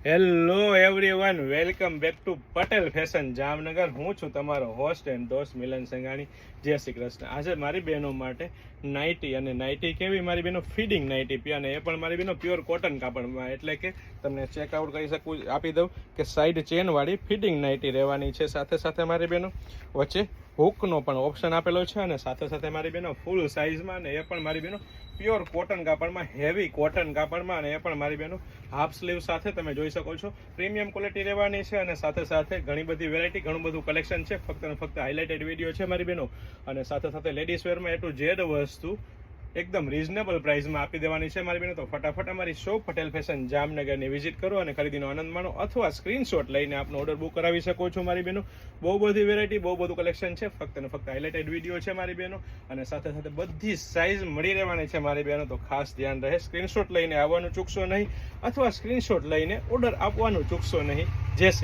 Hello everyone, welcome back to Patel fashion Jamnagar. હું છું તમારો હોસ્ટ એન્ડ દોસ્ત મિલન સંઘાણી. જય શ્રી કૃષ્ણ. આજે મારી બહેનો માટે નાઇટી, અને નાઇટી કેવી, મારી બહેનો ફીડિંગ નાઇટી પી, અને એ પણ મારી બહેનો પ્યોર કોટન કાપડમાં, એટલે કે તમને ચેકઆઉટ કરી શકું આપી દઉં કે સાઈડ ચેનવાળી ફિટિંગ નાઇટી રહેવાની છે. સાથે સાથે મારી બહેનો વચ્ચે હુકનો પણ ઓપ્શન આપેલો છે, અને સાથે સાથે મારી બહેનો ફૂલ સાઇઝમાં, અને એ પણ મારી બહેનો પ્યોર કોટન કાપડમાં, હેવી કોટન કાપડમાં, અને એ પણ મારી બહેનો હાફ સ્લીવ સાથે તમે જોઈ શકો છો. પ્રીમિયમ ક્વોલિટી રહેવાની છે, અને સાથે સાથે ઘણી બધી વેરાયટી, ઘણું બધું કલેક્શન છે. ફક્ત ને ફક્ત હાઇલાઇટેડ વિડીયો છે મારી બહેનો, અને સાથે સાથે લેડીઝ વેરમાં એ ટુ ઝેડ વસ્તુ એકદમ રીઝનેબલ પ્રાઇસમાં આપી દેવાની છે મારી બહેનો. તો ફટાફટ અમારી શોપ પટેલ ફેશન જામનગરની વિઝિટ કરો અને ખરીદીનો આનંદ માણો, અથવા સ્ક્રીનશોટ લઈને આપનો ઓર્ડર બુક કરાવી શકો છો મારી બહેનો. બહુ બધી વેરાયટી, બહુ બધું કલેક્શન છે. ફક્ત ને ફક્ત હાઇલાઇટેડ વિડીયો છે મારી બહેનો, અને સાથે સાથે બધી સાઇઝ મળી રહેવાની છે મારી બહેનો. તો ખાસ ધ્યાન રહે, સ્ક્રીનશોટ લઈને આવવાનું ચૂકશો નહીં, અથવા સ્ક્રીનશોટ લઈને ઓર્ડર આપવાનું ચૂકશો નહીં. જય શ્રી